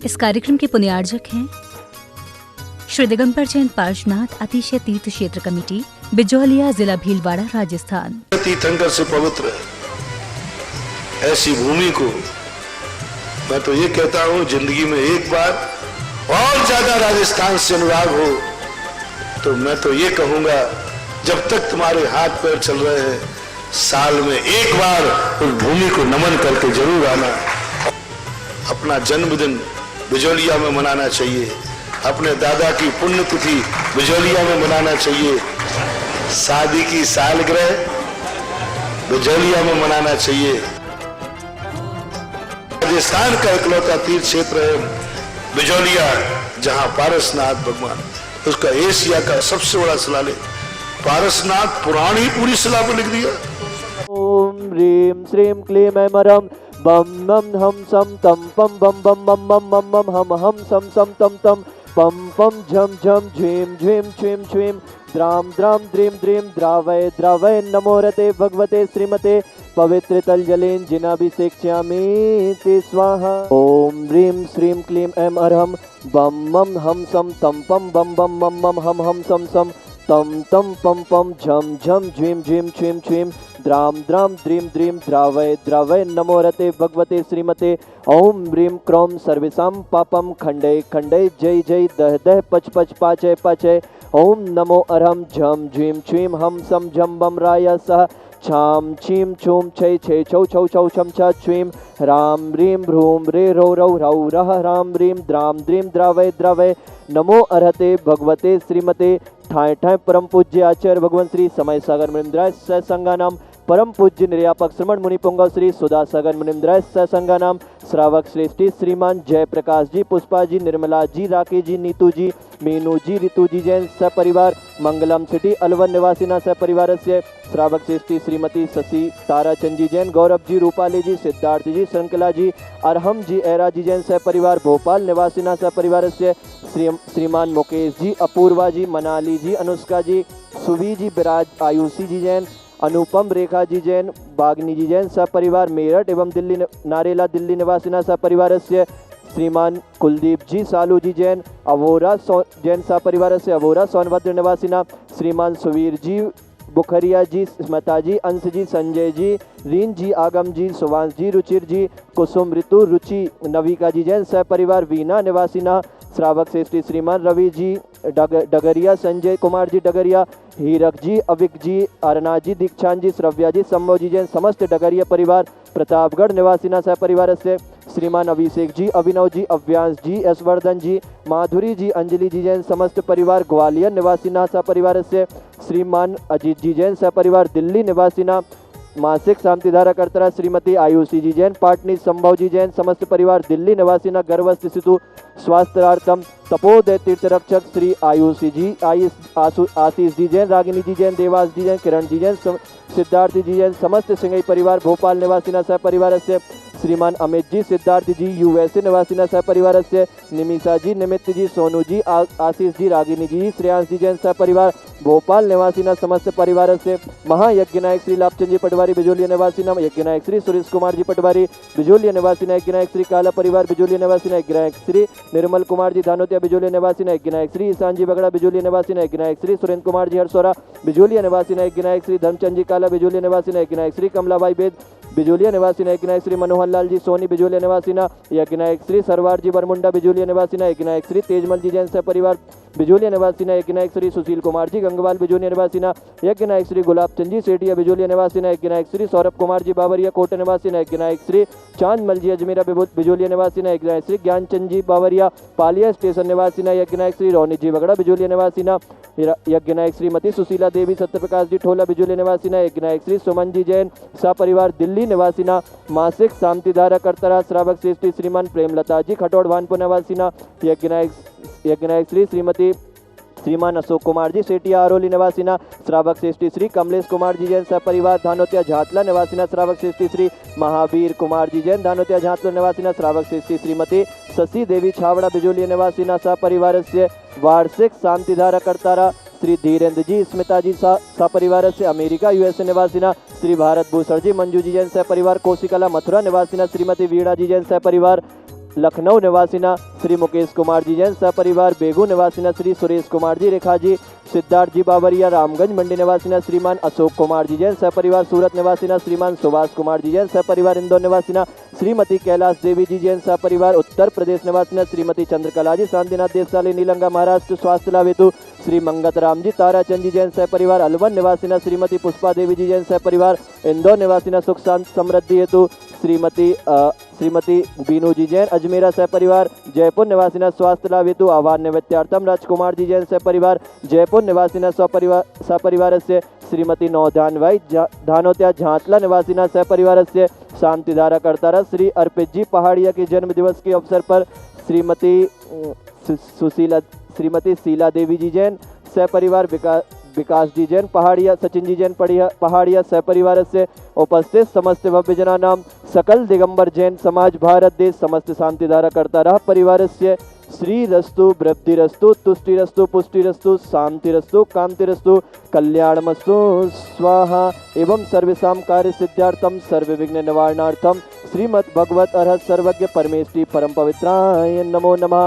इस कार्यक्रम के पुण्यार्जक हैं श्री दिगंबर जैन पार्श्वनाथ अतिशय तीर्थ क्षेत्र कमेटी, बिजौलिया, जिला भीलवाड़ा, राजस्थान। तीर्थंकर से पवित्र ऐसी भूमि को मैं तो ये कहता हूं, जिंदगी में एक बार और ज्यादा राजस्थान से अनुराग हो तो मैं तो ये कहूंगा, जब तक तुम्हारे हाथ पैर चल रहे हैं, साल में एक बार उस भूमि को नमन करके जरूर आना। अपना जन्मदिन बिजौलिया में मनाना चाहिए, अपने दादा की पुण्यतिथि बिजौलिया में मनाना चाहिए, शादी की सालगिरह बिजौलिया में मनाना चाहिए। राजस्थान का इकलौता तीर्थ क्षेत्र है बिजौलिया, जहां पारसनाथ भगवान, उसका एशिया का सबसे बड़ा शिलालेख, पारसनाथ पुराण ही पूरी शिला पर लिख दिया। ओम ह्रीं श्रीं क्लीं ऐं मरम बम मम हम सम तम पम बम बम बम बम बम बम हम सम तम तम पम पम झम झम झीं झीं छीं छीं द्राम द्राम द्रीं द्रीं द्रावय द्रावय नमो रते भगवते श्रीमते पवित्र तल जलेन जिनाभिषेक्ष्यामि ते स्वाहा। ओम ह्रीं श्रीं क्लीं ऐं अरहम बम मम हम सम तम पम बम बम बम बम हम सम तम तम पम पम झम झम झीं झीं छीं छीं द्राम द्राम द्रीं द्रीं द्रावय द्रावय नमो रते भगवते श्रीमते ओम ह्रीं क्रौम सर्वेषां पापम खंडय खंडय जय जय दह दह पच पच पाचय पाचय ओम नमो अरहम झम झीं छीं हम सम झम बम राय सह छाम छीम छूम छय छय छौ छौ छौ छम छ छ्वीं राम ह्रीं ह्रूम रे रौ रौ रौ रह राम ह्रीं द्राम द्रीं द्रावय द्रावय नमो अर्हते भगवते श्रीमते ठाए ठाए परम पूज्य आचार्य भगवान श्री समय सागर मुनिंद्राय सत्संगानाम परम पूज्य निर्यापक श्रमण मुनि पुंगव श्री सुधा सागर मुनिंद्राय सत्संगानाम श्रावक श्रेष्ठी श्रीमान जय प्रकाश जी, पुष्पा जी, निर्मला जी, राकेश जी, नीतू जी, मीनू जी, ऋतु जी जैन सपरिवार मंगलम सिटी अलवर निवासिना सपरिवार से श्रावक श्रेष्ठी श्रीमती शशि ताराचंद जी जैन, गौरव जी, रूपाली जी, सिद्धार्थ जी, शंकला जी, अरहम जी, एरा जी जैन सपरिवार भोपाल निवासिना सपरिवार से श्रीमान मुकेश जी, अपूर्वा जी, मनाली जी, अनुष्का जी, सुवी जी, विराज आयुषी जी जैन, अनुपम रेखा जी जैन, बागनी जी जैन सपरिवार मेरठ एवं दिल्ली नारेला दिल्ली निवासिना सपरिवार से श्रीमान कुलदीप जी, सालू जी जैन, अवोरा जैन सपरिवार से अवोरा सोनभद्र निवासिना श्रीमान सुवीर जी, बुखरिया जी, स्मता जी, अंश जी, संजय जी, रीन जी, आगम जी, सुवांश जी, रुचिर जी, कुसुम, ऋतु, रुचि, नविका जी जैन सपरिवार वीना निवासिना श्रावक श्रेष्ठी श्रीमान रवि जी डगरिया, संजय कुमार जी डगरिया, हीरक जी, अविक जी, अरना जी, दीक्षांत जी, श्रव्या जी, सम्भव जी जैन समस्त डगरिया परिवार प्रतापगढ़ निवासिना सपरिवार से श्रीमान अभिषेक जी, अभिनव जी, अव्यांश जी, यशवर्धन जी, माधुरी जी, अंजलि जी जैन समस्त परिवार ग्वालियर निवासिना सपरिवार से श्रीमान अजीत जी जैन सपरिवार दिल्ली निवासिना मासिक शांतिधारा कर्ता श्रीमती आयुषी जी जैन पाटनी, संभव जी जैन समस्त परिवार दिल्ली निवासिना गर्भस्थ शिशु स्वास्थ्यार्थम तपोदय तीर्थ रक्षक श्री आयुषी जी, आशीष जी जैन, रागिनी जी जैन, देवास जी जैन, किरण जी जैन, सिद्धार्थ जी जैन समस्त सिंगई परिवार भोपाल निवासिना सपरिवार से श्रीमान अमित जी, सिद्धार्थ जी यूएसए निवासिना सपरिवार से निमिषा जी, निमित्त जी, सोनू जी, आशीष जी, रागिनी जी, श्रेयांश जी जैन सपरिवार भोपाल निवासिना समस्त परिवार से महायज्ञ नायक श्री लाभचंद जी पटवारी बिजोलिया निवासिना, यज्ञ नायक श्री सुरेश कुमार जी पटवारी बिजोलिया निवासिना, यज्ञ नायक श्री काला परिवार बिजोलिया निवासिना, यज्ञ नायक श्री निर्मल कुमार जी धानोतिया बिजोलिया निवासिना, यज्ञ नायक श्री ईशान जी बगड़ा बिजोलिया निवासिना, यज्ञ नायक श्री सुरेंद्र कुमार जी हरसोरा बिजोलिया निवासिना, यज्ञ नायक श्री धर्मचंद जी काला बिजोलिया निवासिना, यज्ञ नायक श्री कमलाबाई बेद बिजोलिया निवासिना, यज्ञ नायक श्री मनोहर लाल जी सोनी बिजोलिया निवासिना, यज्ञ नायक श्री सरवार जी बरमुंडा बिजोलिया निवासिना, यज्ञ नायक श्री तेजमल जी जैन सपरिवार बिजोलिया निवासिना, यज्ञ नायक श्री सुशील कुमार जी गंगवाल बिजोलिया निवासिना, यज्ञ नायक श्री गुलाबचंद जी सेठिया बिजोलिया निवासिना, यज्ञ नायक श्री सौरभ कुमार जी बावरिया कोटा निवासिना, यज्ञ नायक श्री चांदमल जी अजमेरा बिजोलिया निवासिना, यज्ञ नायक श्री ज्ञानचंद जी बावरिया पालिया स्टेशन निवासिना, यज्ञ नायक श्री रोनी जी बगड़ा बिजोलिया निवासिना, यज्ञ नायक श्रीमती सुशीला देवी सत्यप्रकाश जी ठोला बिजोलिया निवासिना, यज्ञ नायक श्री सुमन जी जैन सपरिवार दिल्ली निवासिना, मासिक शांतिधारा कर्ता श्रावक श्रेष्ठी श्रीमान प्रेमलता जी खटोड़ भानपुर निवासिना, यज्ञ नायक श्री श्रीमती श्रीमान अशोक कुमार जी सेठिया आरोली निवासिना, श्रावक श्रेष्ठी श्री कमलेश कुमार जी जैन सपरिवार धानोतिया झातला निवासिना, श्रावक श्रेष्ठी श्री महावीर कुमार जी जैन धानोतिया झातला निवासिना, श्रावक श्रेष्ठी श्रीमती शशि देवी छावड़ा बिजोलिया निवासिना सपरिवार से वार्षिक शांतिधारा कर्ता श्री धीरेन्द्र जी स्मिता जी सपरिवार से अमेरिका यूएसए निवासिना श्री भारत भूषण जी मंजू जी जैन सहपरिवार कोशिकला मथुरा निवासिना श्रीमती वीणा जी जैन सहपरिवार लखनऊ निवासिना श्री मुकेश कुमार जी जैन सहपरिवार बेगू निवासिना श्री सुरेश कुमार जी रेखा जी सिद्धार्थ जी बाबरिया रामगंज मंडी निवासिना श्रीमान अशोक कुमार जी जैन सहपरिवार सूरत निवासिना श्रीमान सुभाष कुमार जी जैन सहपरिवार इंदौर निवासिना श्रीमती कैलाश देवी जी जैन सहपरिवार उत्तर प्रदेश निवासिना श्रीमती चंद्रकला जी शांतिनाथ देवसाली नीलंगा महाराष्ट्र स्वास्थ्य लाभ हेतु श्री मंगत राम जी ताराचंद जी जैन सहपरिवार अलवन निवासिना श्रीमती पुष्पा देवी जी जैन सहपरिवार इंदौर निवासिना सुख शांति समृद्धि हेतु श्रीमती बीनू जी जैन अजमेरा सहपरिवार जयपुर निवासिना स्वास्थ्य लाभ हेतु आह्वान निमित्तार्थम राजकुमार जी जैन सहपरिवार जयपुर निवासिना सपरिवार से श्रीमती नौधानवाई धानोत्या झांचला निवासिना सहपरिवार से शांतिधारा करतारा श्री अर्पित जी पहाड़िया के जन्म दिवस के अवसर पर श्रीमती शीला देवी जी जैन सहपरिवार विकास जी जैन पहाड़िया सचिन जी जैन पहाड़िया सहपरिवार से उपस्थित समस्त भव्य जना नाम सकल दिगंबर जैन समाज भारत देश समस्त शांतिधारा करता रहा परिवार से श्री रस्तु वृद्धिरस्तु तुष्टिरस्तु पुष्टिरस्तु शांतिरस्तु कांतिरस्तु कल्याणमस्तु स्वाहा एवं सर्वेषां कार्य सिद्धार्थम सर्व विघ्न निवारणार्थम श्रीमद् भगवत अर्हत सर्वज्ञ परमेष्टि परम पवित्राय नमो नमः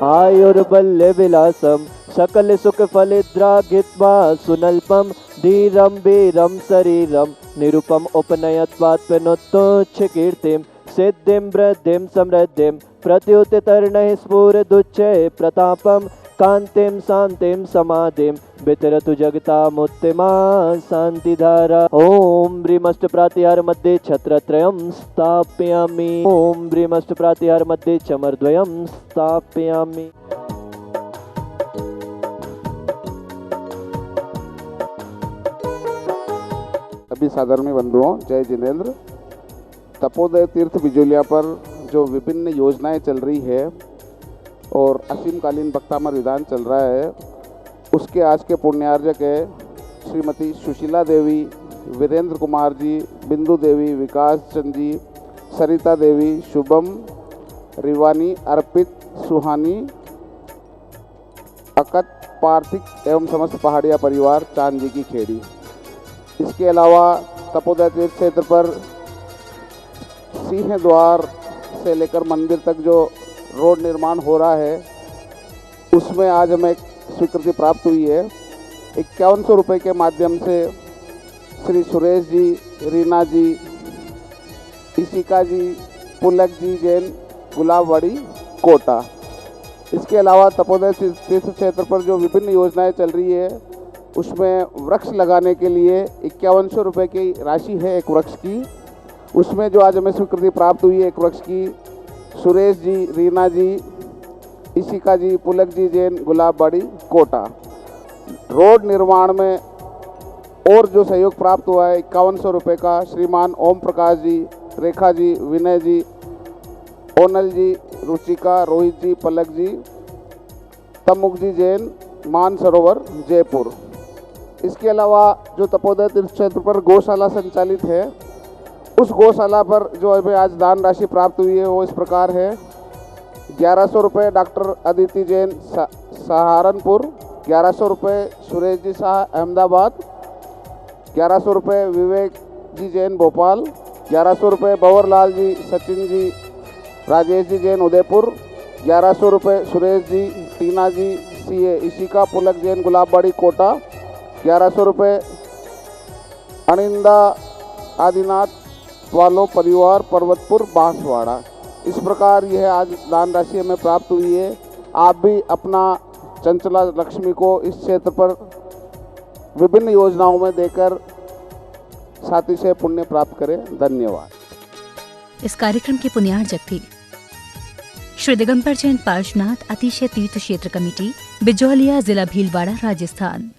आयुर्बल्य विलासम सकल सुख फलिद्रागित्वा सुनल्पम धीरम वीरम शरीरम निरुपम उपनयत्वात्मनोत्तोच्च कीर्तिम सिद्धिम वृद्धिम समृद्धिम प्रत्युत्तरणैः स्फुरदुच्चैः प्रतापम कांतिम शांतिम समाधिम वितरतु जगतामुत्तमा शांतिधारा ओम ब्रीमष्ट प्रातिहार मध्ये छत्रत्रयं स्थापयामि ओम ब्रीमष्ट प्रातिहार मध्ये चमरद्वयं स्थापयामि। सभी साधर्मी बंधुओं जय जिनेन्द्र। तपोदय तीर्थ बिजोलिया पर जो विभिन्न योजनाएं चल रही है और असीमकालीन भक्तामर विधान चल रहा है उसके आज के पुण्यार्जक है श्रीमती सुशीला देवी, वीरेंद्र कुमार जी, बिंदु देवी, विकास चंद जी, सरिता देवी, शुभम, रिवानी, अर्पित, सुहानी, अकत, पार्थिक एवं समस्त पहाड़िया परिवार चांद जी की खेड़ी। इसके अलावा तपोदय तीर्थ क्षेत्र पर सिंह द्वार से लेकर मंदिर तक जो रोड निर्माण हो रहा है उसमें आज हमें एक स्वीकृति प्राप्त हुई है। 5100 रुपये के माध्यम से श्री सुरेश जी, रीना जी, इशिका जी, पुलक जी जैन गुलाबवाड़ी कोटा। इसके अलावा तपोदय तीर्थ क्षेत्र पर जो विभिन्न योजनाएं चल रही है उसमें वृक्ष लगाने के लिए 5100 रुपये की राशि है एक वृक्ष की। उसमें जो आज हमें स्वीकृति प्राप्त हुई है एक वृक्ष की सुरेश जी, रीना जी, इशिका जी, पुलक जी जैन गुलाबबाड़ी कोटा। रोड निर्माण में और जो सहयोग प्राप्त हुआ है 5100 रुपये का श्रीमान ओम प्रकाश जी, रेखा जी, विनय जी, ओनल जी, रुचिका, रोहित जी, पलक जी, तमुक जी जैन मानसरोवर जयपुर। इसके अलावा जो तपोदय तीर्थ क्षेत्र पर गौशाला संचालित है उस गौशाला पर जो अभी आज दान राशि प्राप्त हुई है वो इस प्रकार है। 1100 रुपये डॉक्टर अदिति जैन सहारनपुर, 1100 रुपये सुरेश जी शाह अहमदाबाद, 1100 रुपये विवेक जी जैन भोपाल, 1100 रुपये भंवरलाल जी, सचिन जी, राजेश जी जैन उदयपुर, 1100 रुपये सुरेश जी, टीना जी सीए, इशिका, पुलक जैन गुलाबबाड़ी कोटा, 1100 रुपये अनिंदा आदिनाथ वालों परिवार पर्वतपुर बांसवाड़ा। इस प्रकार यह आज दान राशि हमें प्राप्त हुई है। आप भी अपना चंचला लक्ष्मी को इस क्षेत्र पर विभिन्न योजनाओं में देकर साथी से पुण्य प्राप्त करें। धन्यवाद। इस कार्यक्रम के पुण्यार्जक थे श्री दिगंबर जैन पार्श्वनाथ अतिशय तीर्थ क्षेत्र कमेटी बिजौलिया जिला भीलवाड़ा राजस्थान।